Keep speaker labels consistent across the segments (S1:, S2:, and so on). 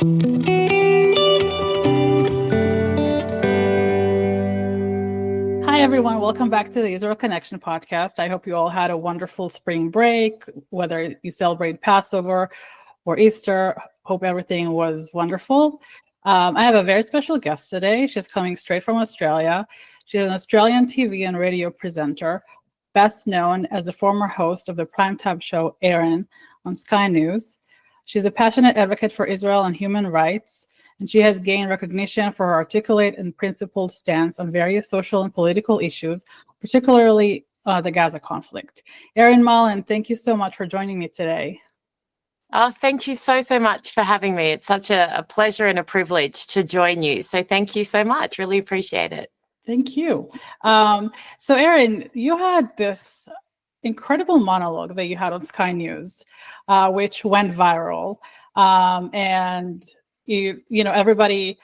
S1: Hi, everyone. Welcome back to the Israel Connection podcast. I hope you all had a wonderful spring break, whether you celebrate Passover or Easter. Hope everything was wonderful. I have a very special guest today. She's coming straight from Australia. She's an Australian TV and radio presenter, best known as a former host of the primetime show Erin on Sky News. She's a passionate advocate for Israel and human rights, and she has gained recognition for her articulate and principled stance on various social and political issues, particularly the Gaza conflict. Erin Molan, thank you so much for joining me today.
S2: Oh, thank you so much for having me. It's such a pleasure and a privilege to join you. So thank you so much. Really appreciate it.
S1: Thank you. So Erin, you had this incredible monologue that you had on Sky News, which went viral. And you know, everybody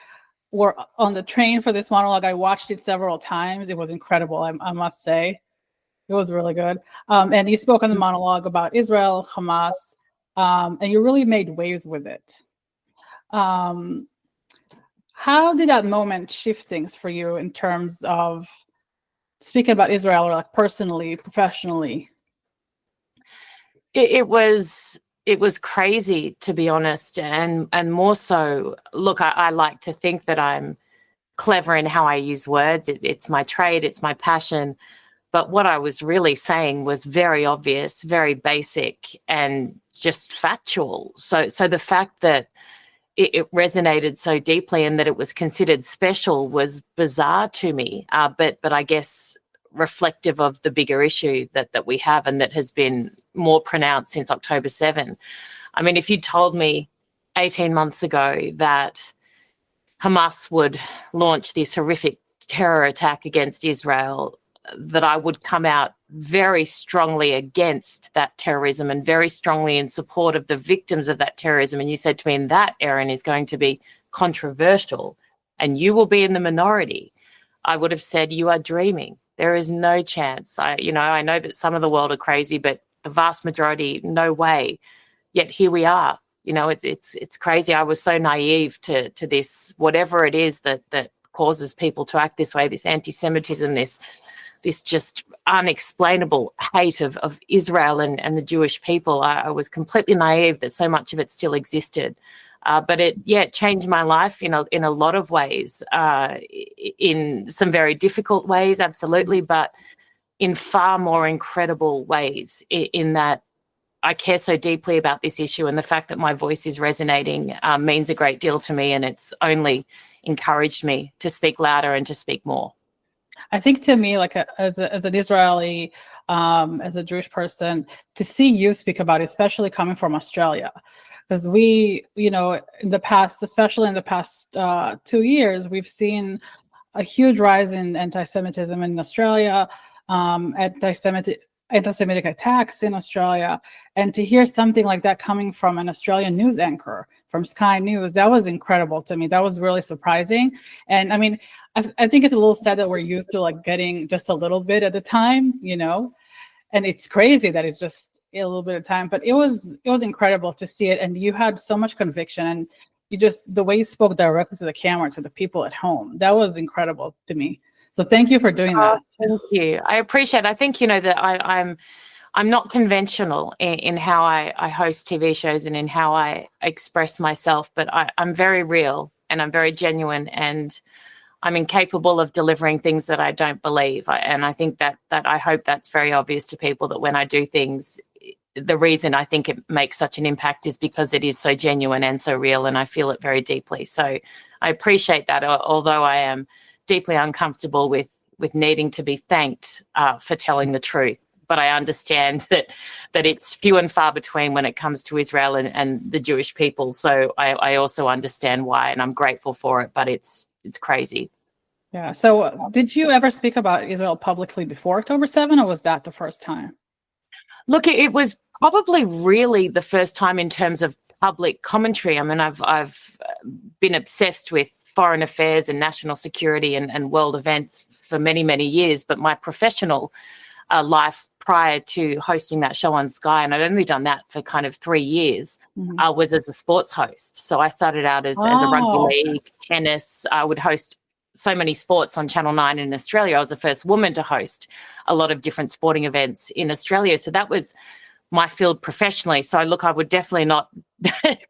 S1: were on the train for this monologue. I watched it several times. It was incredible, I must say. It was really good. And you spoke on the monologue about Israel, Hamas, and you really made waves with it. How did that moment shift things for you in terms of speaking about Israel, or like personally, professionally?
S2: It was crazy, to be honest, and more so. Look, I like to think that I'm clever in how I use words. It's my trade, it's my passion. But what I was really saying was very obvious, very basic, and just factual. So the fact that it resonated so deeply and that it was considered special was bizarre to me. But I guess reflective of the bigger issue that we have, and that has been more pronounced since October 7. I mean, if you told me 18 months ago that Hamas would launch this horrific terror attack against Israel, that I would come out very strongly against that terrorism and very strongly in support of the victims of that terrorism, and you said to me, and that, Erin, is going to be controversial and you will be in the minority, I would have said, you are dreaming. There is no chance. I know that some of the world are crazy, but the vast majority, no way. Yet here we are. You know, it's crazy. I was so naive to this, whatever it is that causes people to act this way, this anti-Semitism, this just unexplainable hate of Israel and the Jewish people. I was completely naive that so much of it still existed. But it changed my life in a lot of ways, in some very difficult ways, absolutely, but in far more incredible ways, in that I care so deeply about this issue, and the fact that my voice is resonating means a great deal to me, and it's only encouraged me to speak louder and to speak more.
S1: I think, to me, like as an Israeli, as a Jewish person, to see you speak about it, especially coming from Australia, because we, you know, in the past, especially in the past 2 years, we've seen a huge rise in anti-Semitism in Australia, anti-Semitic attacks in Australia, and to hear something like that coming from an Australian news anchor from Sky News, that was incredible to me. That was really surprising. And I mean, I think it's a little sad that we're used to like getting just a little bit at a time, you know, and it's crazy that it's just a little bit of time, but it was incredible to see it. And you had so much conviction, and the way you spoke directly to the camera, to the people at home, that was incredible to me. So thank you for doing that.
S2: Thank you. I appreciate it. I think, you know, that I'm not conventional in how I host TV shows and in how I express myself, but I'm very real and I'm very genuine, and I'm incapable of delivering things that I don't believe. And I think that I hope that's very obvious to people, that when I do things, the reason I think it makes such an impact is because it is so genuine and so real, and I feel it very deeply. So I appreciate that, although I am deeply uncomfortable with needing to be thanked for telling the truth. But I understand that it's few and far between when it comes to Israel and the Jewish people. So I also understand why, and I'm grateful for it, but it's crazy.
S1: Yeah. So did you ever speak about Israel publicly before October 7, or was that the first time?
S2: Look, it was probably really the first time in terms of public commentary. I mean, I've been obsessed with foreign affairs and national security and world events for many, many years, but my professional life prior to hosting that show on Sky, and I'd only done that for kind of 3 years, was as a sports host. So I started out as a rugby league, tennis. I would host so many sports on Channel 9 in Australia. I was the first woman to host a lot of different sporting events in Australia. So that was my field professionally. So look, I would definitely not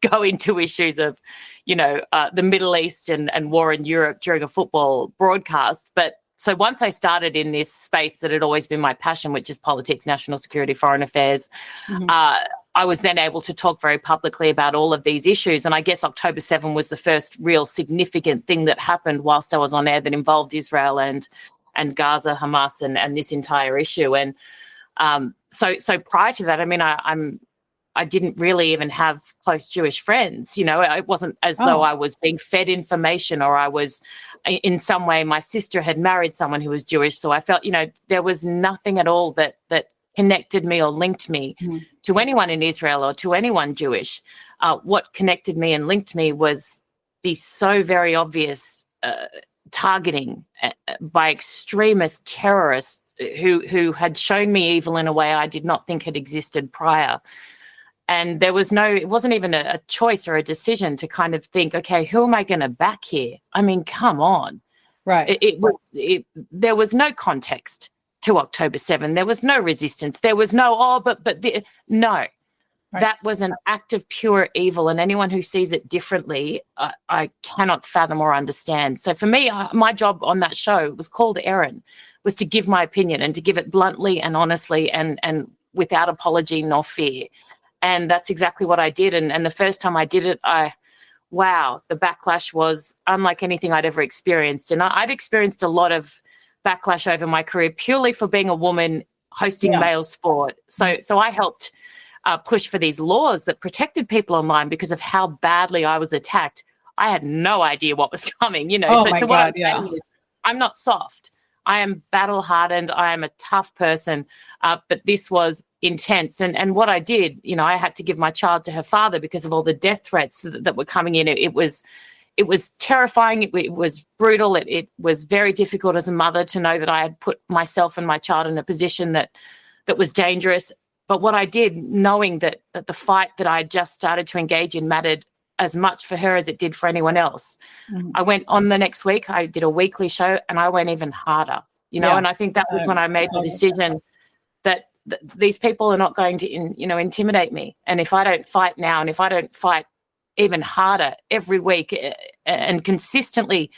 S2: go into issues of, the Middle East and war in Europe during a football broadcast. But so once I started in this space that had always been my passion, which is politics, national security, foreign affairs, I was then able to talk very publicly about all of these issues. And I guess October 7 was the first real significant thing that happened whilst I was on air that involved Israel and Gaza, Hamas, and this entire issue. And so prior to that, I mean, I didn't really even have close Jewish friends. It wasn't as though I was being fed information, or I was in some way, my sister had married someone who was Jewish. So I felt, there was nothing at all that connected me or linked me to anyone in Israel or to anyone Jewish. What connected me and linked me was the so very obvious targeting by extremist terrorists who had shown me evil in a way I did not think had existed prior. And it wasn't even a choice or a decision to kind of think, okay, who am I going to back here? I mean, come on.
S1: Right.
S2: There was no context to October 7. There was no resistance. There was no, no. Right. That was an act of pure evil, and anyone who sees it differently, I cannot fathom or understand. So for me, my job on that show was called Erin, was to give my opinion and to give it bluntly and honestly and without apology nor fear. And that's exactly what I did. And the first time I did it, the backlash was unlike anything I'd ever experienced. And I'd experienced a lot of backlash over my career purely for being a woman hosting male sport. So I helped push for these laws that protected people online because of how badly I was attacked. I had no idea what was coming, I'm not soft. I am battle-hardened. I am a tough person, but this was intense. And what I did, I had to give my child to her father because of all the death threats that were coming in. It was terrifying. It was brutal. It was very difficult as a mother to know that I had put myself and my child in a position that was dangerous. But what I did, knowing that the fight that I just started to engage in mattered as much for her as it did for anyone else. I went on the next week, I did a weekly show, and I went even harder, and I think that was when I made the decision that these people are not going to, intimidate me. And if I don't fight now, and if I don't fight even harder every week and consistently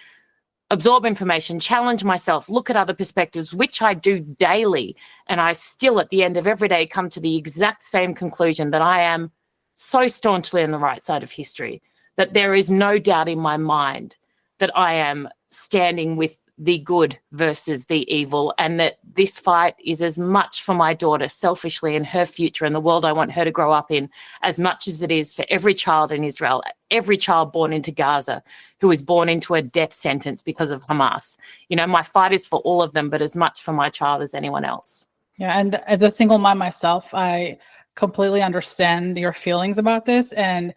S2: absorb information, challenge myself, look at other perspectives, which I do daily, and I still at the end of every day come to the exact same conclusion that I am so staunchly on the right side of history, that there is no doubt in my mind that I am standing with the good versus the evil, and that this fight is as much for my daughter selfishly and her future and the world I want her to grow up in, as much as it is for every child in Israel, every child born into Gaza who is born into a death sentence because of Hamas. My fight is for all of them, but as much for my child as anyone else.
S1: Yeah, and as a single mom myself, I completely understand your feelings about this, and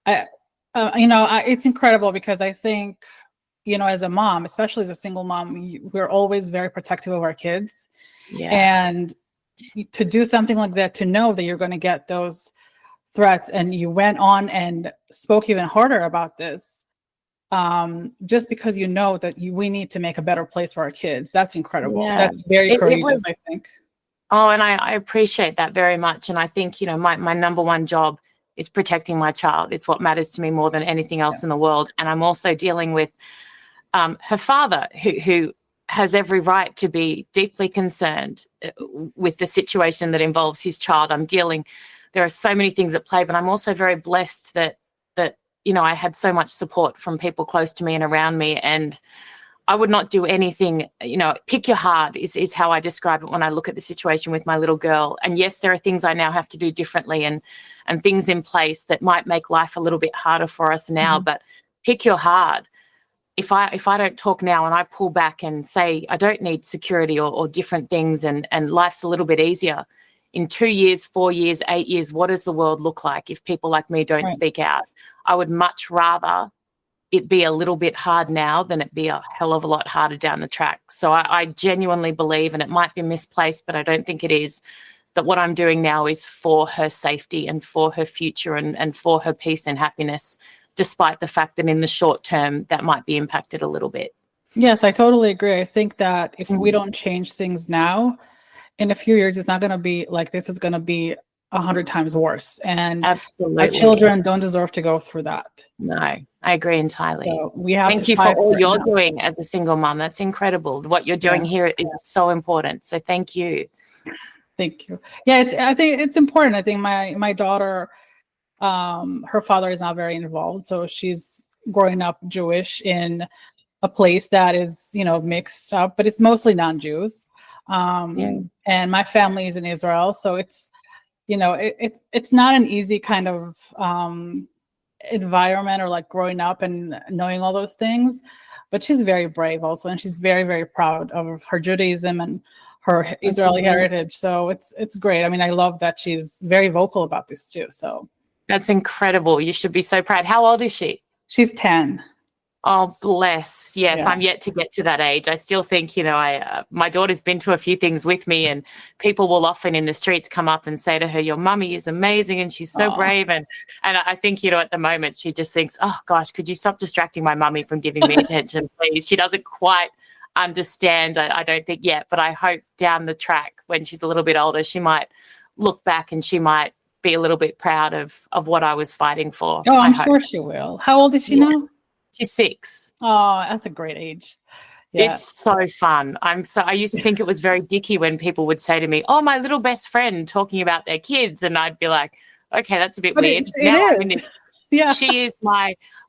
S1: it's incredible because I think, as a mom, especially as a single mom, we're always very protective of our kids. Yeah. And to do something like that, to know that you're going to get those threats, and you went on and spoke even harder about this, just because that we need to make a better place for our kids. That's incredible. Yeah. That's very courageous, I think.
S2: Oh, and I appreciate that very much. And I think, my number one job is protecting my child. It's what matters to me more than anything else in the world. And I'm also dealing with her father, who has every right to be deeply concerned with the situation that involves his child. There are so many things at play, but I'm also very blessed that I had so much support from people close to me and around me. And I would not do anything, pick your heart is how I describe it when I look at the situation with my little girl. And yes, there are things I now have to do differently and things in place that might make life a little bit harder for us now, but pick your heart. If I don't talk now and I pull back and say, I don't need security or different things and life's a little bit easier, in 2 years, 4 years, 8 years, what does the world look like if people like me don't speak out? I would much rather it be a little bit hard now than it be a hell of a lot harder down the track. So I genuinely believe, and it might be misplaced, but I don't think it is, that what I'm doing now is for her safety and for her future and for her peace and happiness, despite the fact that in the short term that might be impacted a little bit.
S1: Yes, I totally agree. I think that if we don't change things now, in a few years, it's not going to be like this. It's going to be 100 times worse. And
S2: Absolutely.
S1: our children don't deserve to go through that.
S2: No, I agree entirely.
S1: So we have
S2: Thank
S1: to
S2: you for
S1: fight
S2: all
S1: it
S2: you're
S1: now.
S2: doing as a single mom. That's incredible. What you're doing here is so important. So thank you.
S1: Thank you. Yeah, I think it's important. I think my daughter, her father is not very involved. So she's growing up Jewish in a place that is, mixed up, but it's mostly non-Jews. And my family is in Israel. So it's, it's not an easy kind of environment, or like growing up and knowing all those things. But she's very brave also. And she's very, very proud of her Judaism and her Israeli heritage. So it's great. I mean, I love that she's very vocal about this too. So
S2: that's incredible. You should be so proud. How old is she?
S1: She's 10.
S2: Oh, bless. Yes, I'm yet to get to that age. I still think, my daughter's been to a few things with me, and people will often in the streets come up and say to her, your mummy is amazing and she's so brave. And I think, at the moment she just thinks, oh gosh, could you stop distracting my mummy from giving me attention, please? She doesn't quite understand, I don't think yet, but I hope down the track when she's a little bit older, she might look back and she might be a little bit proud of what I was fighting for.
S1: Oh, I'm sure she will. How old is she now?
S2: She's 6.
S1: Oh, that's a great age. Yeah.
S2: It's so fun. I used to think it was very dicky when people would say to me, oh, my little best friend, talking about their kids. And I'd be like, okay, that's a bit weird.
S1: It is.
S2: She is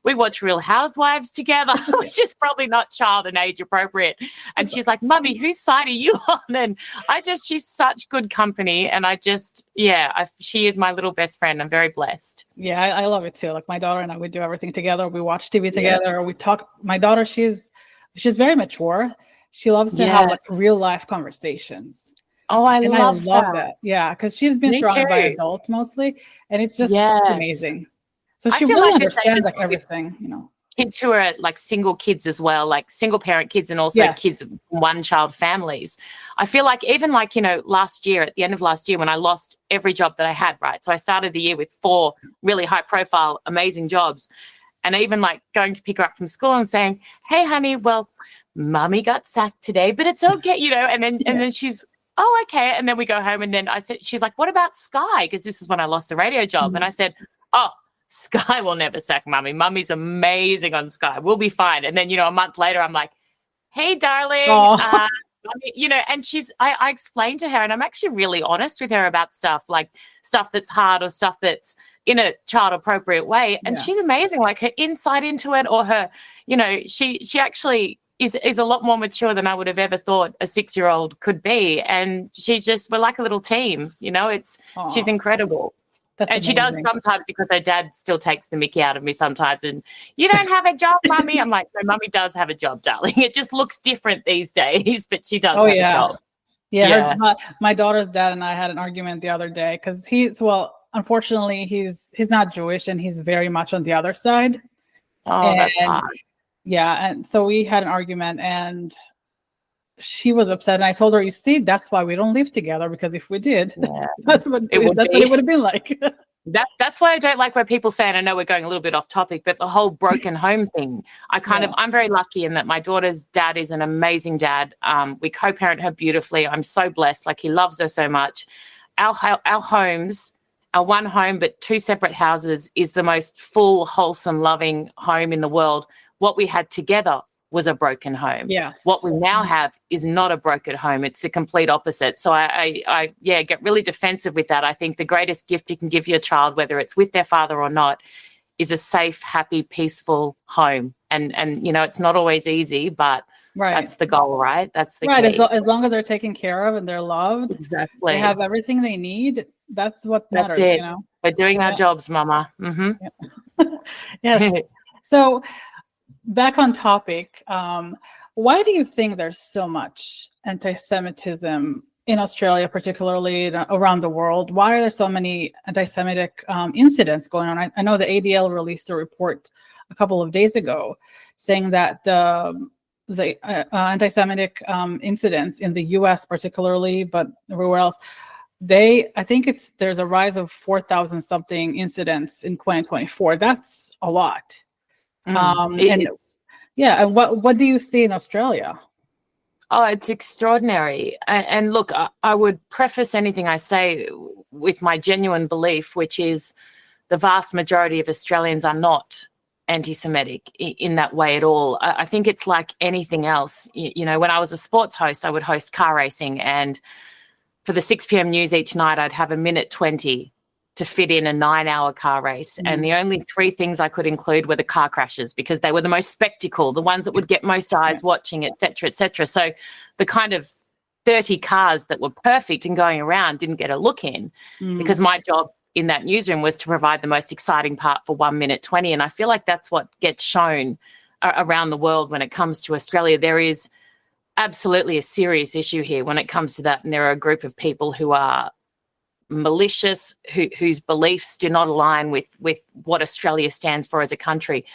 S2: we watch Real Housewives together, which is probably not child and age appropriate. And she's like, Mummy, whose side are you on? And she's such good company. And she is my little best friend. I'm very blessed.
S1: Yeah, I love it too. Like my daughter and I, we do everything together. We watch TV together. We talk. My daughter, she's very mature. She loves to have like real life conversations.
S2: Oh, I love
S1: that. Yeah, because she's been surrounded by adults mostly. And it's just amazing. So she really understands like everything,
S2: Kids who are like single kids as well, like single parent kids, and also kids one child families. I feel like even like, last year, at the end of last year, when I lost every job that I had, right? So I started the year with 4 really high profile, amazing jobs. And even like going to pick her up from school and saying, hey, honey, well, Mummy got sacked today, but it's okay, and then she's, oh, okay. And then we go home, and then she's like, what about Sky? Because this is when I lost the radio job. And I said, oh, Sky will never sack Mummy. Mummy's amazing on Sky. We'll be fine. And then, a month later, I'm like, hey, darling, Mummy, and I explained to her, and I'm actually really honest with her about stuff, like stuff that's hard or stuff that's in a child appropriate way. And she's amazing. Like her insight into it, or her, she actually is a lot more mature than I would have ever thought a 6-year-old could be. And we're like a little team, she's incredible. And she does sometimes, because her dad still takes the mickey out of me sometimes. And you don't have a job, Mummy. I'm like, no, Mummy does have a job, darling. It just looks different these days, but she does have a job.
S1: Yeah. My daughter's dad and I had an argument the other day because unfortunately, he's not Jewish, and he's very much on the other side.
S2: Oh, that's hard.
S1: Yeah. And so we had an argument, and she was upset, and I told her, you see, that's why we don't live together, because if we did, that's what it would have been like.
S2: That's why I don't like where people say, and I know we're going a little bit off topic, but the whole broken home thing. I'm very lucky in that my daughter's dad is an amazing dad. We co-parent her beautifully. I'm so blessed. Like, he loves her so much. Our homes, our one home but 2 separate houses, is the most full, wholesome, loving home in the world. What we had together was a broken home.
S1: Yes.
S2: What we now have is not a broken home. It's the complete opposite. So I get really defensive with that. I think the greatest gift you can give your child, whether it's with their father or not, is a safe, happy, peaceful home. And it's not always easy, but that's the goal, right? That's the key.
S1: As long as they're taken care of and they're loved,
S2: exactly,
S1: they have everything they need. That's what matters.
S2: We're doing our jobs, Mama. Mm-hmm.
S1: Yeah. So, back on topic, why do you think there's so much anti-Semitism in Australia, particularly around the world? Why are there so many anti-Semitic incidents going on? I know the ADL released a report a couple of days ago, saying that the anti-Semitic incidents in the U.S. particularly, but everywhere else, I think there's a rise of 4,000 something incidents in 2024. That's a lot. And what do you see in Australia?
S2: Oh, it's extraordinary. And look, I would preface anything I say with my genuine belief, which is the vast majority of Australians are not anti-Semitic in that way at all. I think it's like anything else. You know, when I was a sports host, I would host car racing, and for the 6 p.m. news each night, I'd have a minute 20 to fit in a 9-hour car race. And the only 3 things I could include were the car crashes, because they were the most spectacle, the ones that would get most eyes watching, et cetera, et cetera. So the kind of 30 cars that were perfect and going around didn't get a look in, because my job in that newsroom was to provide the most exciting part for 1 minute 20. And I feel like that's what gets shown around the world when it comes to Australia. There is absolutely a serious issue here when it comes to that. And there are a group of people who are malicious, whose beliefs do not align with what Australia stands for as a country.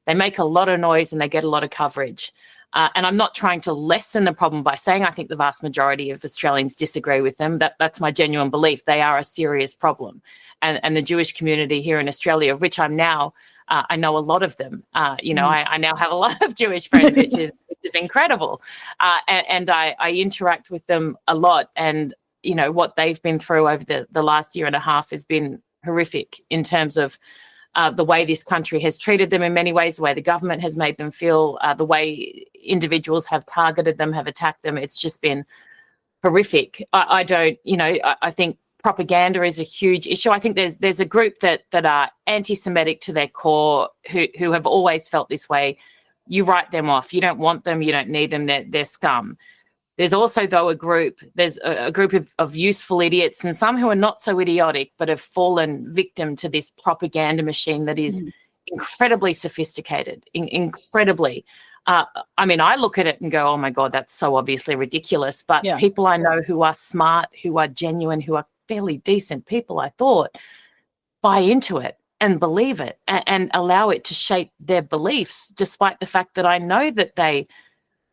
S2: They make a lot of noise and they get a lot of coverage. And I'm not trying to lessen the problem by saying I think the vast majority of Australians disagree with them. That's my genuine belief. They are a serious problem. And the Jewish community here in Australia, of which I'm now, I know a lot of them. You know, I now have a lot of Jewish friends, which is incredible. And I interact with them a lot. And, you know, what they've been through over the last year and a half has been horrific in terms of the way this country has treated them in many ways, the way the government has made them feel, the way individuals have targeted them, have attacked them. It's just been horrific. I don't, you know, I think propaganda is a huge issue. I think there's a group that are anti-Semitic to their core who have always felt this way. You write them off. You don't want them. You don't need them. They're scum. There's also, though, there's a group of useful idiots, and some who are not so idiotic but have fallen victim to this propaganda machine that is incredibly sophisticated, incredibly. I mean, I look at it and go, oh, my God, that's so obviously ridiculous. But people I know who are smart, who are genuine, who are fairly decent people, I thought, buy into it and believe it and allow it to shape their beliefs, despite the fact that I know that they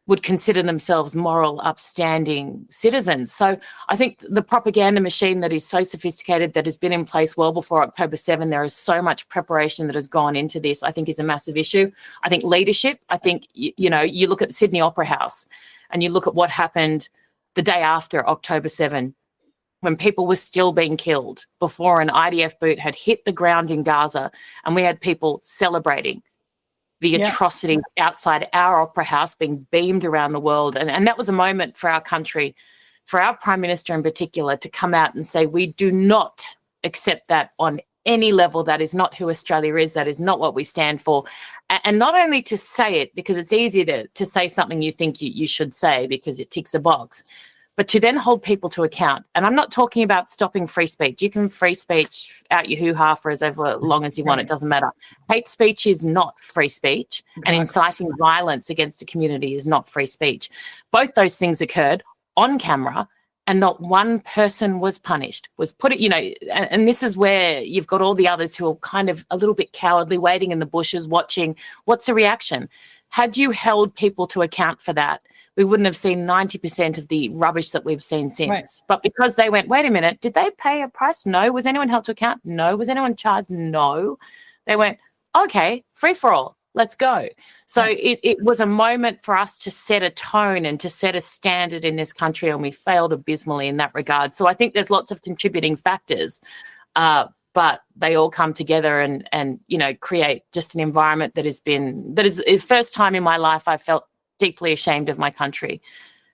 S2: would consider themselves moral, upstanding citizens. So I think the propaganda machine that is so sophisticated, that has been in place well before October 7, there is so much preparation that has gone into this, I think is a massive issue. I think leadership, I think, you know, you look at the Sydney Opera House and you look at what happened the day after October 7, when people were still being killed before an IDF boot had hit the ground in Gaza, and we had people celebrating the atrocity outside our opera house being beamed around the world. And that was a moment for our country, for our Prime Minister in particular, to come out and say, we do not accept that on any level. That is not who Australia is. That is not what we stand for. And not only to say it, because it's easy to say something you think you should say because it ticks a box, but to then hold people to account. And I'm not talking about stopping free speech. You can free speech out your hoo-ha for as long as you want. It doesn't matter. Hate speech is not free speech, and inciting violence against a community is not free speech. Both those things occurred on camera, and not one person was punished, was put it, you know, and this is where you've got all the others who are kind of a little bit cowardly, waiting in the bushes, watching. What's the reaction? Had you held people to account for that, we wouldn't have seen 90% of the rubbish that we've seen since. Right. But because they went, wait a minute, did they pay a price? No. Was anyone held to account? No. Was anyone charged? No. They went, okay, free for all, let's go. So it was a moment for us to set a tone and to set a standard in this country, and we failed abysmally in that regard. So I think there's lots of contributing factors, but they all come together and you know, create just an environment that is the first time in my life I felt deeply ashamed of my country.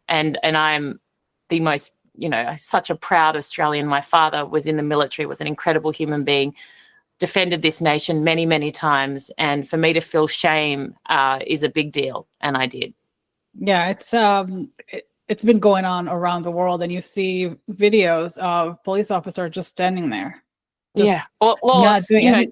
S2: And I'm the most, you know, such a proud Australian. My father was in the military, was an incredible human being, defended this nation many, many times. And for me to feel shame is a big deal. And I did. Yeah,
S1: it's been going on around the world, and you see videos of police officers just standing there.
S2: Or you know,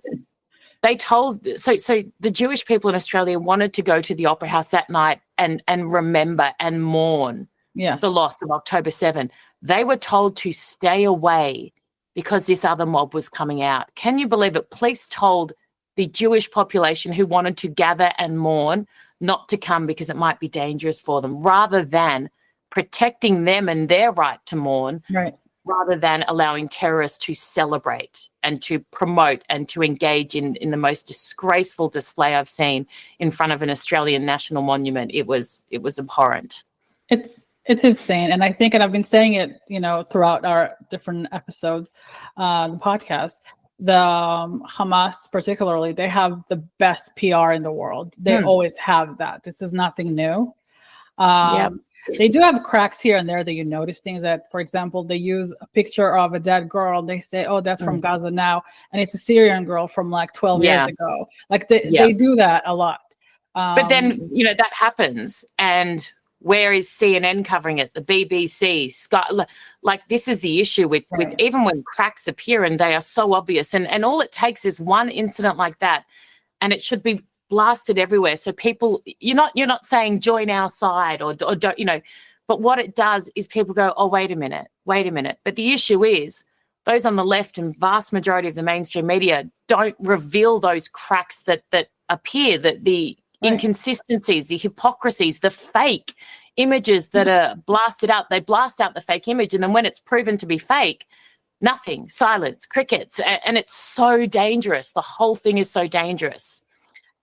S2: they told, so the Jewish people in Australia wanted to go to the Opera House that night and remember and mourn the loss of October 7. They were told to stay away because this other mob was coming out. Can you believe it? Police told the Jewish population who wanted to gather and mourn not to come because it might be dangerous for them, rather than protecting them and their right to mourn,
S1: Right.
S2: rather than allowing terrorists to celebrate and to promote and to engage in the most disgraceful display I've seen in front of an Australian national monument. It was abhorrent.
S1: It's insane. And I think, and I've been saying it, throughout our different episodes, the podcast, the Hamas particularly, they have the best PR in the world. They always have that. This is nothing new. They do have cracks here and there that you notice things that, for example, they use a picture of a dead girl. They say, oh, that's from Gaza now. And it's a Syrian girl from like 12 years ago. Like they do that a lot.
S2: But then, that happens. And where is CNN covering it? The BBC, Sky, like this is the issue with even when cracks appear and they are so obvious. And all it takes is one incident like that, and it should be blasted everywhere. So people, you're not saying join our side or don't, but what it does is people go, oh, wait a minute. But the issue is those on the left and vast majority of the mainstream media don't reveal those cracks that appear, that the inconsistencies, the hypocrisies, the fake images that are blasted out. They blast out the fake image, and then when it's proven to be fake, nothing, silence, crickets, and it's so dangerous. The whole thing is so dangerous.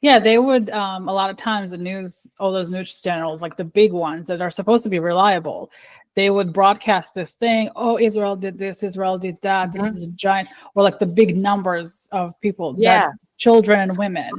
S1: Yeah, they would, a lot of times the news, all those news channels, like the big ones that are supposed to be reliable, they would broadcast this thing, oh, Israel did this, Israel did that, this is a giant, or like the big numbers of people, dead children and women.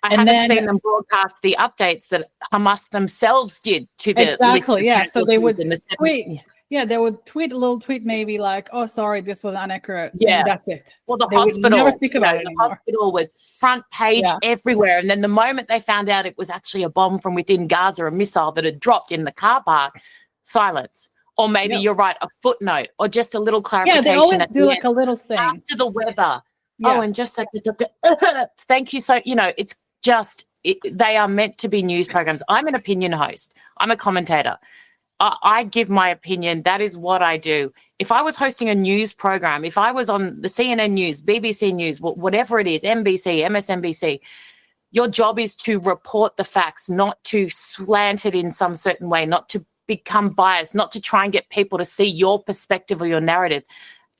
S2: I haven't seen them broadcast the updates that Hamas themselves did to the
S1: exactly, yeah. So they would tweet. Yeah, they would tweet a little tweet, maybe like, "Oh, sorry, this was inaccurate." Yeah, and that's it.
S2: Well, the
S1: they
S2: hospital
S1: would never speak about it
S2: the
S1: anymore.
S2: hospital was front page everywhere, and then the moment they found out it was actually a bomb from within Gaza, a missile that had dropped in the car park, silence. Or maybe you're right, a footnote, or just a little clarification.
S1: Yeah, they always do like a little thing
S2: after the weather. Yeah. Oh, and just like the doctor, thank you. So it's just they are meant to be news programs. I'm an opinion host. I'm a commentator. I give my opinion. That is what I do. If I was hosting a news program, if I was on the CNN News, BBC News, whatever it is, NBC, MSNBC, your job is to report the facts, not to slant it in some certain way, not to become biased, not to try and get people to see your perspective or your narrative.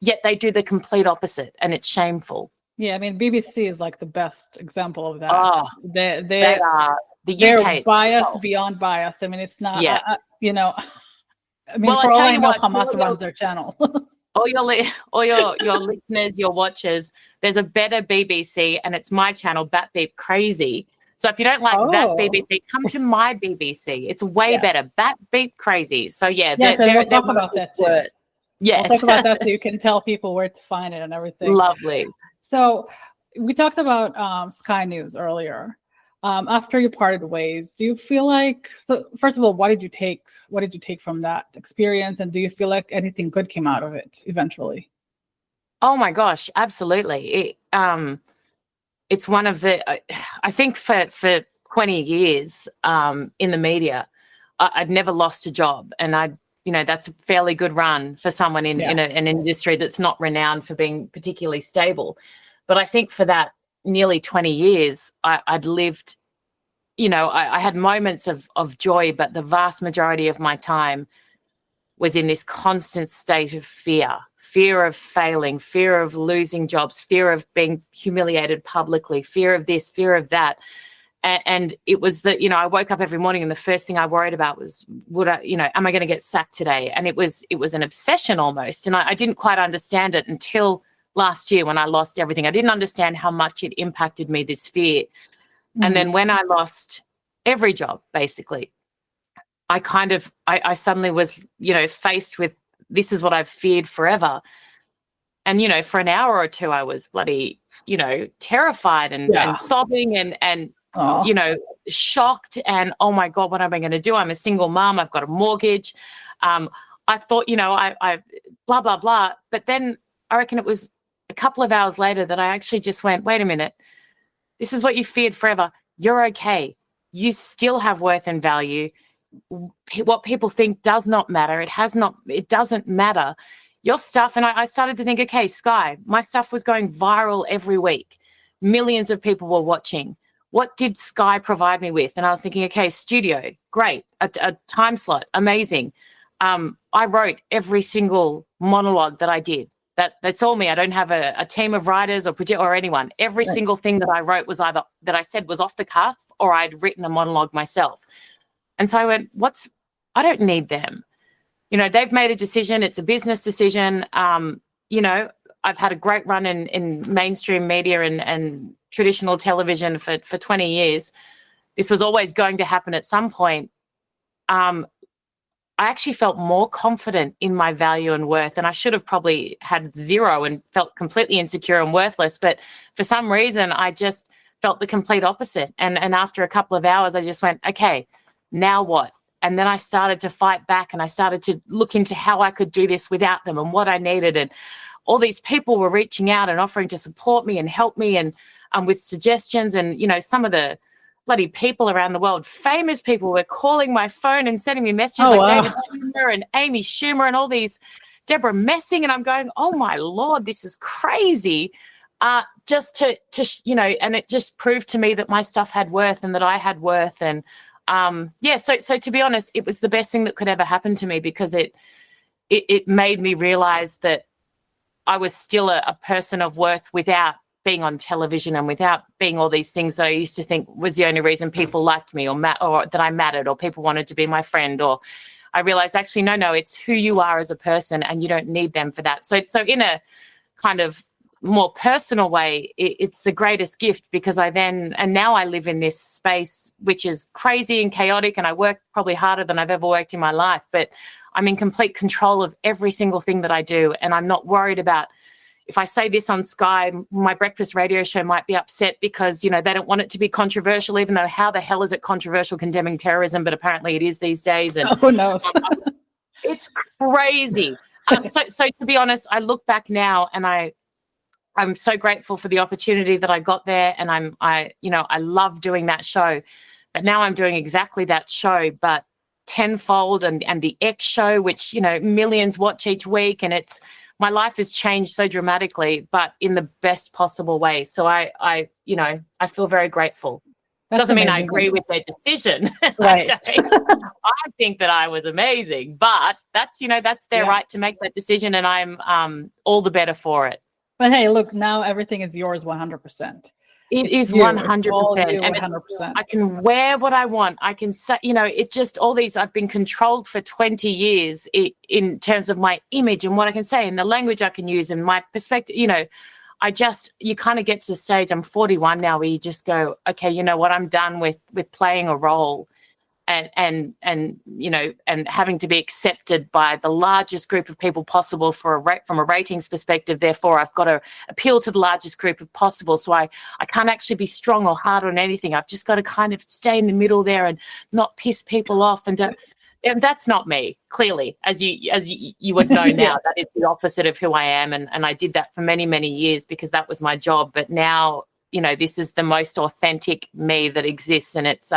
S2: Yet they do the complete opposite, and it's shameful.
S1: Yeah, I mean, BBC is like the best example of that.
S2: Oh,
S1: they
S2: are. The
S1: they're
S2: UK
S1: biased beyond bias. I mean, it's not, I mean,
S2: well,
S1: for all I know, Hamas runs their channel.
S2: all your listeners, your watchers, there's a better BBC, and it's my channel, Bat Beep Crazy. So if you don't like that BBC, come to my BBC. It's way better, Bat Beep Crazy. So
S1: we'll talk about that too.
S2: Worse. Yes.
S1: We'll talk about that so you can tell people where to find it and everything.
S2: Lovely.
S1: So we talked about Sky News earlier. After you parted ways, do you feel like, so first of all, what did you take from that experience, and do you feel like anything good came out of it eventually?
S2: Oh my gosh, absolutely. It's one of the, I think for 20 years in the media, I'd never lost a job, and that's a fairly good run for someone in an industry that's not renowned for being particularly stable. But I think for that nearly 20 years, I'd lived, I had moments of joy, but the vast majority of my time was in this constant state of fear of failing, fear of losing jobs, fear of being humiliated publicly, fear of this, fear of that. And it was that, I woke up every morning and the first thing I worried about was, am I going to get sacked today? And it was an obsession almost. And I didn't quite understand it until last year when I lost everything. I didn't understand how much it impacted me, this fear. Mm-hmm. And then when I lost every job, basically, I suddenly was, faced with, this is what I've feared forever. And, for an hour or two, I was bloody, terrified and sobbing and shocked, and oh my God, what am I going to do? I'm a single mom. I've got a mortgage. I thought, I blah, blah, blah. But then I reckon it was a couple of hours later that I actually just went, wait a minute, this is what you feared forever. You're okay. You still have worth and value. What people think does not matter. It doesn't matter. Your stuff. And I started to think, okay, Sky, my stuff was going viral every week. millions of people were watching. What did Sky provide me with? And I was thinking, okay, studio, great. A time slot, amazing. I wrote every single monologue that I did. That's all me. I don't have a team of writers or anyone. Every single thing that I wrote was either that I said was off the cuff or I'd written a monologue myself. And so I went, I don't need them. You know, they've made a decision. It's a business decision. You know, I've had a great run in mainstream media and traditional television for 20 years. This was always going to happen at some point. I actually felt more confident in my value and worth, and I should have probably had zero and felt completely insecure and worthless. But for some reason, I just felt the complete opposite. And after a couple of hours, I just went, okay, now what? And then I started to fight back, and I started to look into how I could do this without them and what I needed. And all these people were reaching out and offering to support me and help me and with suggestions. And, you know, some of the bloody people around the world, famous people, were calling my phone and sending me messages David Schumer and Amy Schumer and all these, Deborah Messing. And I'm going, oh my Lord, this is crazy. Just to you know, and it just proved to me that my stuff had worth and that I had worth. And so to be honest, it was the best thing that could ever happen to me, because it made me realize that I was still a person of worth without being on television and without being all these things that I used to think was the only reason people liked me or that I mattered or people wanted to be my friend. Or I realized actually, no, it's who you are as a person, and you don't need them for that. So in a kind of more personal way, it's the greatest gift, because now I live in this space which is crazy and chaotic, and I work probably harder than I've ever worked in my life, but I'm in complete control of every single thing that I do. And I'm not worried about, if I say this on Sky, my breakfast radio show might be upset because, you know, they don't want it to be controversial, even though how the hell is it controversial condemning terrorism? But apparently it is these days. And
S1: who knows?
S2: It's crazy. So to be honest, I look back now and I'm so grateful for the opportunity that I got there. And I love doing that show. But now I'm doing exactly that show, but tenfold, and the X show, which, you know, millions watch each week. And my life has changed so dramatically, but in the best possible way. So I feel very grateful.
S1: That's
S2: doesn't mean I
S1: amazing.
S2: agree with their decision.
S1: Right.
S2: I think that I was amazing, but that's their right to make that decision, and I'm all the better for it.
S1: But hey, look, now everything is yours 100%.
S2: It is 100%.
S1: And 100%.
S2: I can wear what I want. I can say, you know, it just all these, I've been controlled for 20 years in terms of my image and what I can say and the language I can use and my perspective. You know, you kind of get to the stage, I'm 41 now, where you just go, okay, you know what, I'm done with playing a role and you know, and having to be accepted by the largest group of people possible from a ratings perspective. Therefore, I've got to appeal to the largest group of possible. So I can't actually be strong or hard on anything. I've just got to kind of stay in the middle there and not piss people off. And that's not me, clearly, as you would know now. That is the opposite of who I am. And I did that for many, many years because that was my job. But now, you know, this is the most authentic me that exists. And it's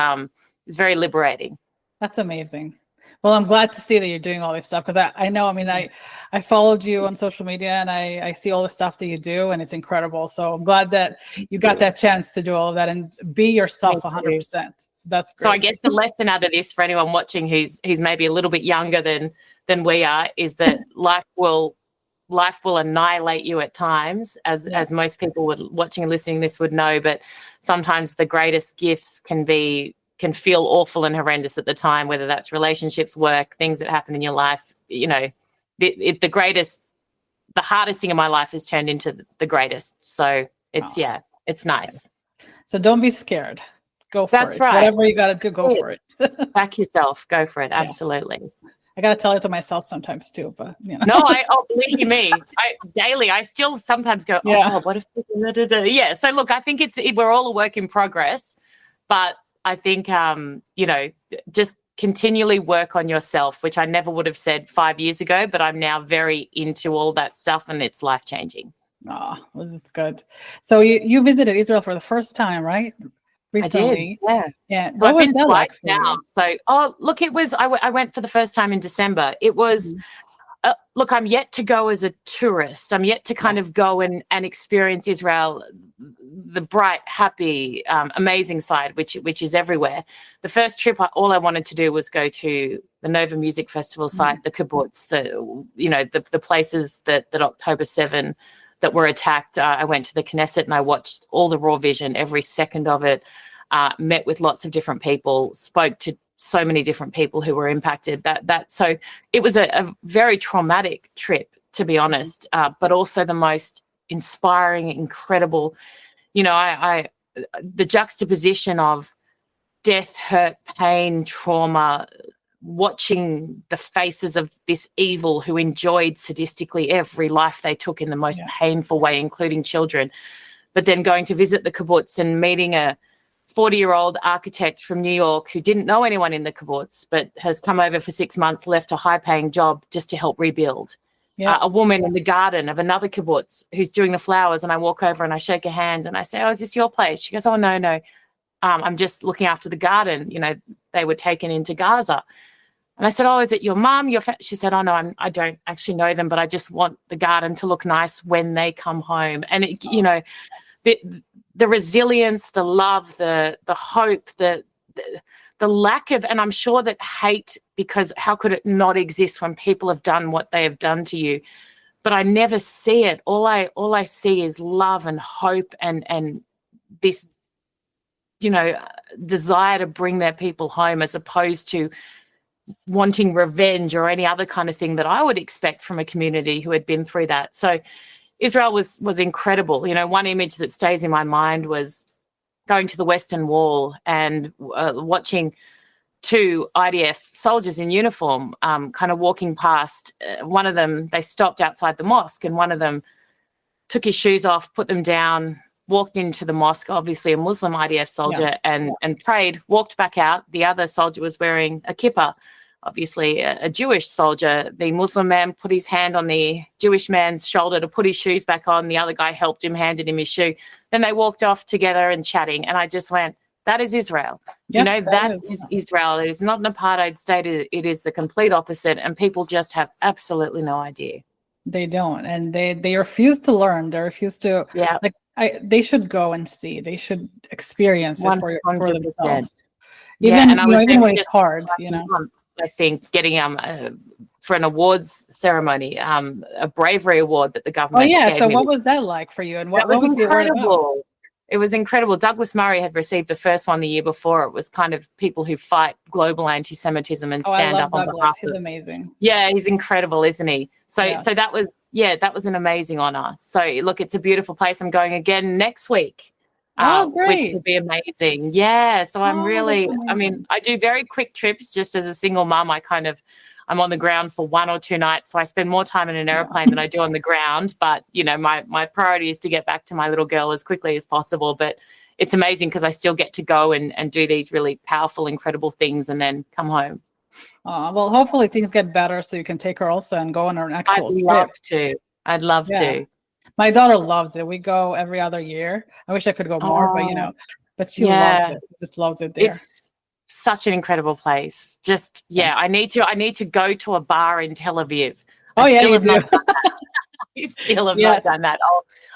S2: very liberating.
S1: That's amazing. Well, I'm glad to see that you're doing all this stuff, because I know, I mean, I followed you on social media and I see all the stuff that you do, and it's incredible. So I'm glad that you got that chance to do all of that and be yourself 100%. So that's great.
S2: So I guess the lesson out of this for anyone watching who's maybe a little bit younger than we are is that life will annihilate you at times, as most people watching and listening this would know. But sometimes the greatest gifts can feel awful and horrendous at the time, whether that's relationships, work, things that happen in your life. You know, the hardest thing in my life has turned into the greatest. So it's nice.
S1: So don't be scared. Go for it.
S2: That's right.
S1: Whatever you got to do, go for it.
S2: Back yourself. Go for it. Absolutely.
S1: I got to tell it to myself sometimes too, but you know.
S2: No, believe me, daily, I still sometimes go, what if, yeah. So look, I think we're all a work in progress, but I think, you know, just continually work on yourself, which I never would have said 5 years ago, but I'm now very into all that stuff, and it's life-changing.
S1: Oh, well, that's good. So you visited Israel for the first time, right? Recently.
S2: I did, yeah. So
S1: What
S2: I've
S1: was
S2: been
S1: that like
S2: twice
S1: for
S2: now.
S1: you?
S2: So, look, I went for the first time in December. It was, look, I'm yet to go as a tourist. I'm yet to kind of go and experience Israel, the bright, happy, amazing side, which is everywhere. The first trip, all I wanted to do was go to the Nova Music Festival site, the kibbutz, the places that October 7 that were attacked. I went to the Knesset and I watched all the raw vision, every second of it. Met with lots of different people, spoke to so many different people who were impacted. So it was a very traumatic trip, to be honest, but also the most inspiring, incredible. I the juxtaposition of death, hurt, pain, trauma, watching the faces of this evil who enjoyed sadistically every life they took in the most painful way, including children, but then going to visit the kibbutz and meeting a 40-year-old architect from New York who didn't know anyone in the kibbutz, but has come over for 6 months, left a high-paying job just to help rebuild. A woman in the garden of another kibbutz who's doing the flowers, and I walk over and I shake her hand and I say, "Oh, is this your place?" She goes, "Oh, no. I'm just looking after the garden. They were taken into Gaza." And I said, "Oh, is it your mum?" She said, "Oh, no, I don't actually know them, but I just want the garden to look nice when they come home." And, the resilience, the love, the hope, the lack of, and I'm sure that hate, because how could it not exist when people have done what they have done to you? But I never see it. All I see is love and hope and this, desire to bring their people home, as opposed to wanting revenge or any other kind of thing that I would expect from a community who had been through that. So Israel was incredible. One image that stays in my mind was going to the Western Wall and watching two IDF soldiers in uniform kind of walking past. One of them, they stopped outside the mosque, and one of them took his shoes off, put them down, walked into the mosque, obviously a Muslim IDF soldier, and prayed, walked back out. The other soldier was wearing a kippah, obviously a Jewish soldier. The Muslim man put his hand on the Jewish man's shoulder to put his shoes back on. The other guy helped him, handed him his shoe. Then they walked off together and chatting. And I just went, that is Israel. That is Israel. It is not an apartheid state. It is the complete opposite. And people just have absolutely no idea.
S1: They don't. And they refuse to learn. They refuse to, they should go and see. They should experience it for themselves. Even when it's hard, I think getting for an awards ceremony, a bravery award that the government gave
S2: me.
S1: What was that like for you? And what was
S2: incredible. It was incredible. Douglas Murray had received the first one the year before. It was kind of people who fight global anti-Semitism and stand up on behalf.
S1: He's amazing.
S2: Yeah, he's incredible, isn't he? So that was an amazing honor. So look, it's a beautiful place. I'm going again next week. Which would be amazing. Yeah. So I'm I do very quick trips just as a single mom. I'm on the ground for 1 or 2 nights. So I spend more time in an airplane than I do on the ground. But, my priority is to get back to my little girl as quickly as possible. But it's amazing because I still get to go and do these really powerful, incredible things and then come home.
S1: Well, hopefully things get better so you can take her also and go on an actual trip.
S2: I'd love to.
S1: My daughter loves it. We go every other year. I wish I could go more, but she loves it. She just loves it there.
S2: It's such an incredible place. Just I need to go to a bar in Tel Aviv. I still have not done that.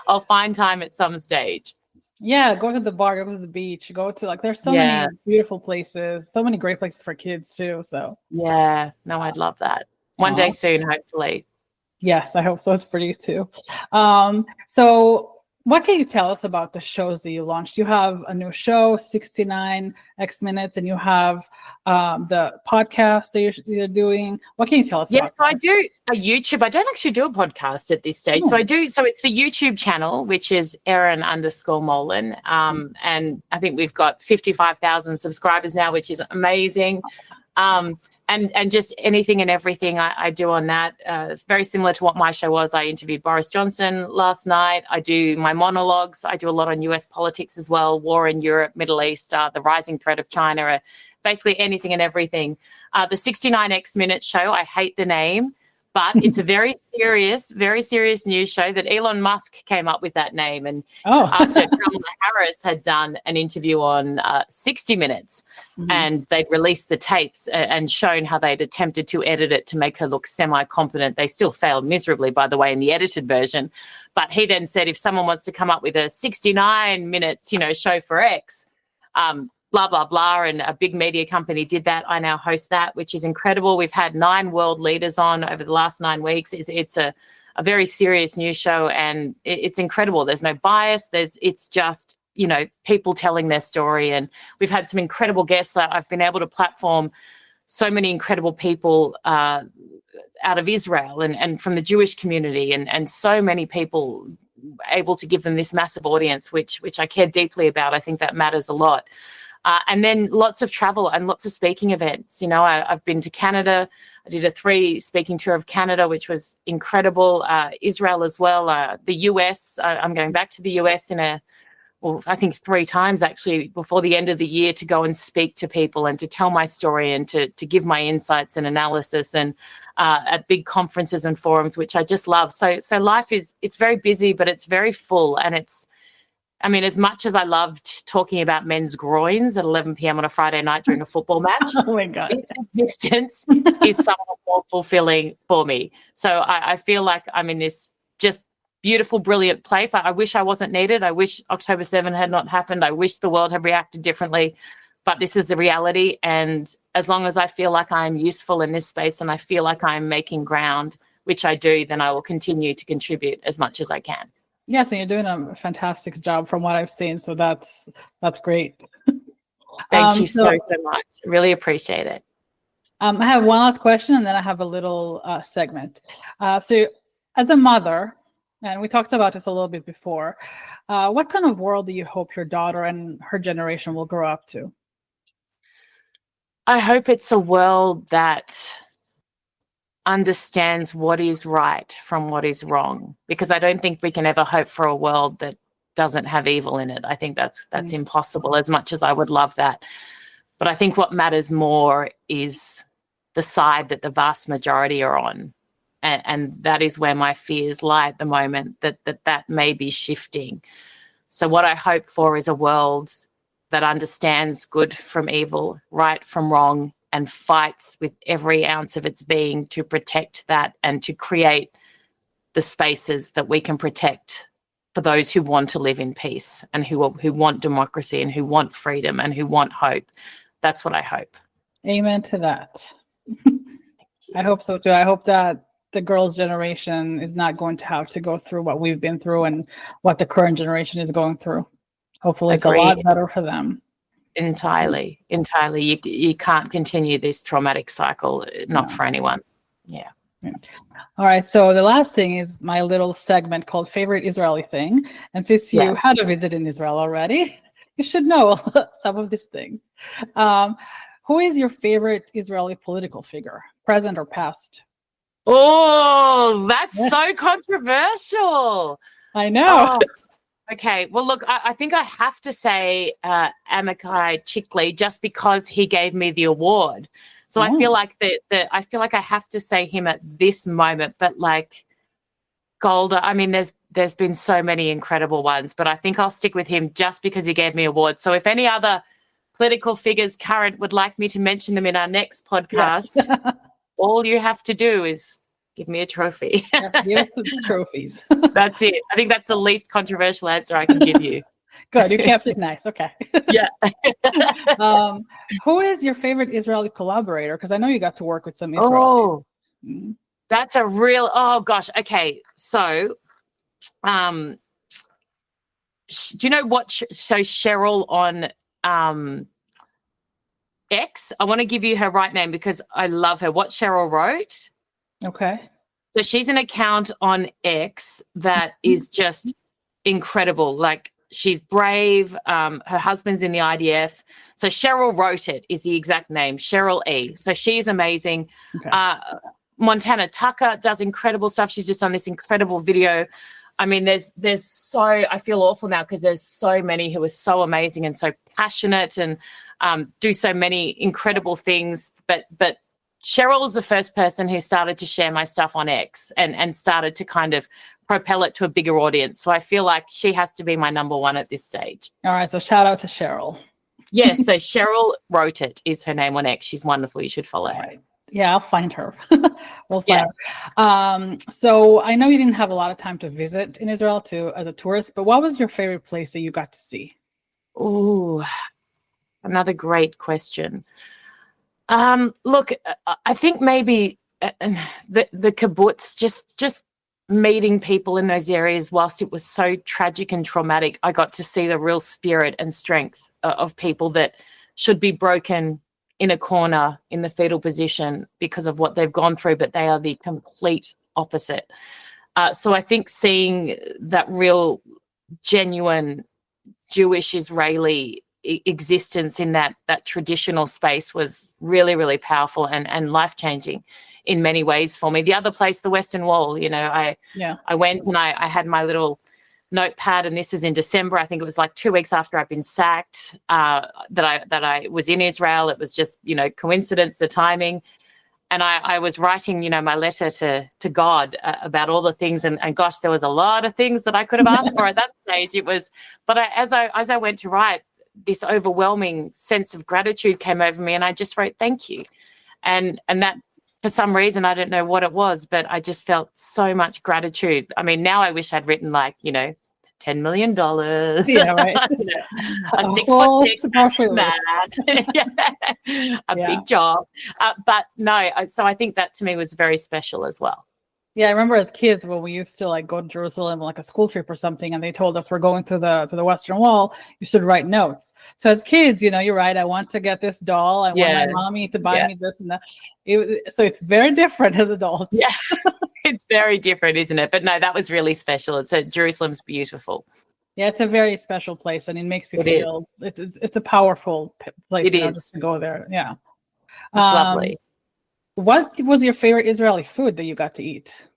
S2: I'll find time at some stage.
S1: Yeah, go to the bar, go to the beach, go to there's so many beautiful places, so many great places for kids too. So
S2: I'd love that. One day soon, hopefully.
S1: Yes, I hope so for you too. So what can you tell us about the shows that you launched? You have a new show, 69 X Minutes, and you have the podcast that you're doing. What can you tell us about
S2: that? I do a YouTube. I don't actually do a podcast at this stage. So it's the YouTube channel, which is Erin_Molan. And I think we've got 55,000 subscribers now, which is amazing. And just anything and everything I do on that. It's very similar to what my show was. I interviewed Boris Johnson last night. I do my monologues. I do a lot on US politics as well, war in Europe, Middle East, the rising threat of China, basically anything and everything. The 69X Minutes show, I hate the name, But it's a very serious news show that Elon Musk came up with that name. And after Kamala Harris had done an interview on 60 Minutes, and they'd released the tapes and shown how they'd attempted to edit it to make her look semi-competent. They still failed miserably, by the way, in the edited version. But he then said, if someone wants to come up with a 69 minutes, show for X, blah, blah, blah, and a big media company did that. I now host that, which is incredible. We've had 9 world leaders on over the last 9 weeks. It's a very serious news show, and it's incredible. There's no bias. It's just, people telling their story, and we've had some incredible guests. I've been able to platform so many incredible people out of Israel and from the Jewish community, and so many people able to give them this massive audience, which I care deeply about. I think that matters a lot. And then lots of travel and lots of speaking events. I've been to Canada. I did a 3 speaking tour of Canada, which was incredible. Israel as well. The US, I'm going back to the US I think 3 times actually before the end of the year to go and speak to people and to tell my story and to give my insights and analysis, and at big conferences and forums, which I just love. So life it's very busy, but it's very full, and as much as I loved talking about men's groins at 11 p.m. on a Friday night during a football match,
S1: oh my God,
S2: this existence is somewhat more fulfilling for me. So I feel like I'm in this just beautiful, brilliant place. I wish I wasn't needed. I wish October 7 had not happened. I wish the world had reacted differently, but this is the reality. And as long as I feel like I'm useful in this space and I feel like I'm making ground, which I do, then I will continue to contribute as much as I can.
S1: Yes, and you're doing a fantastic job from what I've seen. So that's great.
S2: Thank you so much. Really appreciate it.
S1: I have one last question, and then I have a little segment. So as a mother, and we talked about this a little bit before, what kind of world do you hope your daughter and her generation will grow up to?
S2: I hope it's a world that understands what is right from what is wrong, because I don't think we can ever hope for a world that doesn't have evil in it. I think that's impossible, as much as I would love that. But I think what matters more is the side that the vast majority are on. And that is where my fears lie at the moment, that may be shifting. So what I hope for is a world that understands good from evil, right from wrong, and fights with every ounce of its being to protect that and to create the spaces that we can protect for those who want to live in peace and who want democracy and who want freedom and who want hope. That's what I hope.
S1: Amen to that. I hope so too. I hope that the girls' generation is not going to have to go through what we've been through and what the current generation is going through. Hopefully it's a lot better for them.
S2: Entirely. You can't continue this traumatic cycle, not for anyone. Yeah.
S1: All right. So the last thing is my little segment called Favorite Israeli Thing. And since you had a visit in Israel already, you should know some of these things. Who is your favorite Israeli political figure, present or past?
S2: Oh, that's so controversial.
S1: I know.
S2: Okay, well, look, I think I have to say Amichai Chikli, just because he gave me the award. So I feel like I feel like I have to say him at this moment. But like Golda, I mean, there's been so many incredible ones, but I think I'll stick with him just because he gave me an award. So if any other political figures current would like me to mention them in our next podcast, all you have to do is give me a trophy.
S1: Give us some trophies.
S2: That's it. I think that's the least controversial answer I can give you.
S1: Good. You kept it nice. Okay.
S2: Yeah.
S1: Who is your favorite Israeli collaborator? Because I know you got to work with some Israelis.
S2: That's a real, oh gosh. Okay. So, do you know what? So Cheryl on X, I want to give you her right name because I love her. What Cheryl wrote.
S1: Okay.
S2: So she's an account on X that is just incredible. Like, she's brave. Her husband's in the IDF. So Cheryl wrote it is the exact name, Cheryl E. So she's amazing. Okay. Montana Tucker does incredible stuff. She's just done this incredible video. I mean, there's so, I feel awful now because there's so many who are so amazing and so passionate and do so many incredible things. But Cheryl was the first person who started to share my stuff on X and started to kind of propel it to a bigger audience. So I feel like she has to be my number one at this stage.
S1: All right. So shout out to Cheryl.
S2: Yes. So Cheryl Wrote It is her name on X. She's wonderful. You should follow her.
S1: Right. Yeah, I'll find her. We'll find her. So I know you didn't have a lot of time to visit in Israel as a tourist, but what was your favorite place that you got to see?
S2: Oh, another great question. Look, I think maybe the kibbutz, just meeting people in those areas, whilst it was so tragic and traumatic, I got to see the real spirit and strength of people that should be broken in a corner in the fetal position because of what they've gone through, but they are the complete opposite. So I think seeing that real, genuine Jewish Israeli existence in that traditional space was really, really powerful and life-changing in many ways for me. The other place, the Western Wall, I went and I had my little notepad, and this is in December. I think it was like 2 weeks after I'd been sacked, that I was in Israel. It was just, coincidence, the timing. And I was writing, my letter to God about all the things. And gosh, there was a lot of things that I could have asked for at that stage. As I went to write, this overwhelming sense of gratitude came over me, and I just wrote, thank you. And that, for some reason, I don't know what it was, but I just felt so much gratitude. I mean, now I wish I'd written $10 million.
S1: Yeah, right.
S2: A 6'6" man. A big job. But no, so I think that to me was very special as well.
S1: Yeah, I remember as kids when we used to go to Jerusalem like a school trip or something, and they told us we're going to the Western Wall. You should write notes. So as kids, you're right. I want to get this doll. I want my mommy to buy me this and that. So it's very different as adults.
S2: Yeah, it's very different, isn't it? But no, that was really special. Jerusalem's beautiful.
S1: Yeah, it's a very special place, and it makes you feel it's a powerful place.
S2: It is
S1: just to go there. Yeah,
S2: it's lovely.
S1: What was your favorite Israeli food that you got to eat?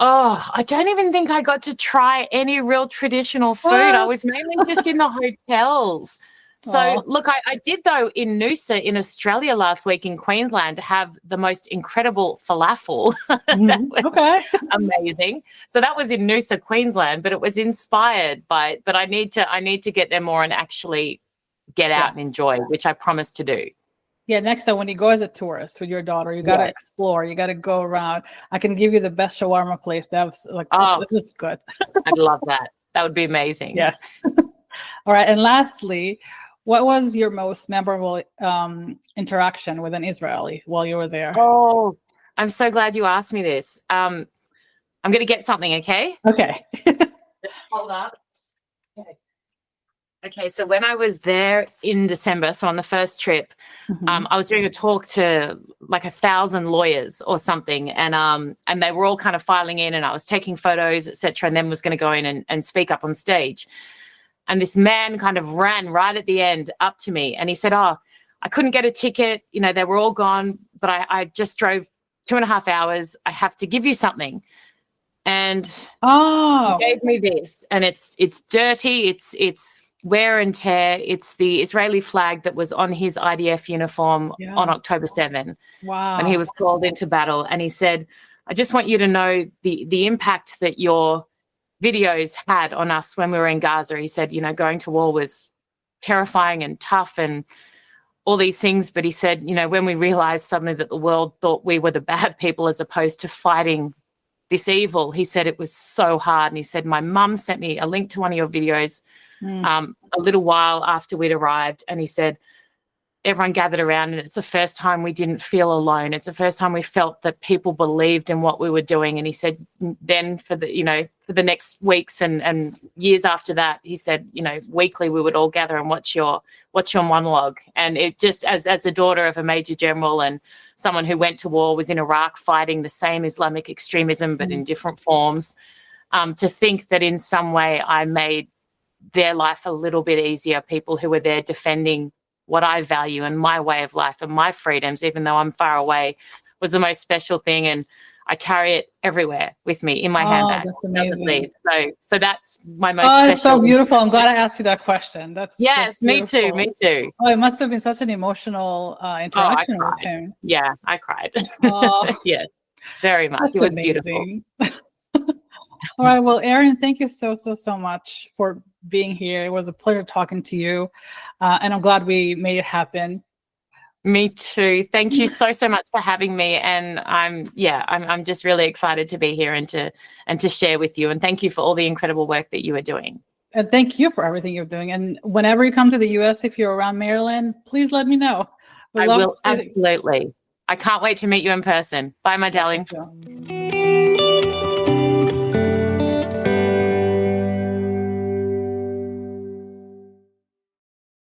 S2: Oh, I don't even think I got to try any real traditional food. I was mainly just in the hotels. So, look, I did, though, in Noosa in Australia last week in Queensland, have the most incredible falafel. That was amazing. So that was in Noosa, Queensland, but it was inspired by, but I need to get there more and actually get out and enjoy, which I promised to do.
S1: Yeah, next time when you go as a tourist with your daughter, you got to explore. You got to go around. I can give you the best shawarma place. That's it's just good.
S2: I'd love that. That would be amazing.
S1: Yes. All right. And lastly, what was your most memorable interaction with an Israeli while you were there?
S2: Oh, I'm so glad you asked me this. I'm going to get something, okay?
S1: Okay.
S2: Hold up. Okay, so when I was there in December, so on the first trip, I was doing a talk to like 1,000 lawyers or something, and they were all kind of filing in, and I was taking photos, etc., and then was going to go in and speak up on stage. And this man kind of ran right at the end up to me, and he said, "Oh, I couldn't get a ticket. They were all gone, but I just drove 2.5 hours. I have to give you something." And he gave me this, and it's dirty. It's wear and tear. It's the Israeli flag that was on his IDF uniform on October 7.
S1: Wow.
S2: When he was called into battle. And he said, "I just want you to know the impact that your videos had on us when we were in Gaza." He said, going to war was terrifying and tough and all these things. But he said, when we realized suddenly that the world thought we were the bad people as opposed to fighting this evil, he said it was so hard. And he said, "My mum sent me a link to one of your videos a little while after we'd arrived." And he said, everyone gathered around, and it's the first time we didn't feel alone. It's the first time we felt that people believed in what we were doing. And he said, then for the next weeks and years after that, he said, weekly we would all gather and watch your monologue. And it just, as a daughter of a major general and someone who went to war, was in Iraq fighting the same Islamic extremism, but in different forms, to think that in some way I made their life a little bit easier, people who were there defending what I value and my way of life and my freedoms, even though I'm far away, was the most special thing. And I carry it everywhere with me in my
S1: Oh,
S2: handbag.
S1: that's
S2: It doesn't
S1: amazing.
S2: leave. So that's my most
S1: Oh,
S2: special.
S1: it's so beautiful. I'm glad I asked you that question. That's
S2: Yes, me too.
S1: beautiful.
S2: Me too.
S1: Oh, it must have been such an emotional
S2: Oh, I
S1: interaction with
S2: cried.
S1: him.
S2: Yeah, I cried.
S1: Oh,
S2: Yeah, very much.
S1: that's
S2: It was beautiful.
S1: amazing. All right. Well, Erin, thank you so much for being here. It was a pleasure talking to you. And I'm glad we made it happen.
S2: Me too. Thank you so much for having me. And I'm just really excited to be here and to share with you. And thank you for all the incredible work that you are doing.
S1: And thank you for everything you're doing. And whenever you come to the US, if you're around Maryland, please let me know.
S2: I will absolutely. I can't wait to meet you in person. Bye, my darling.
S1: Thank you.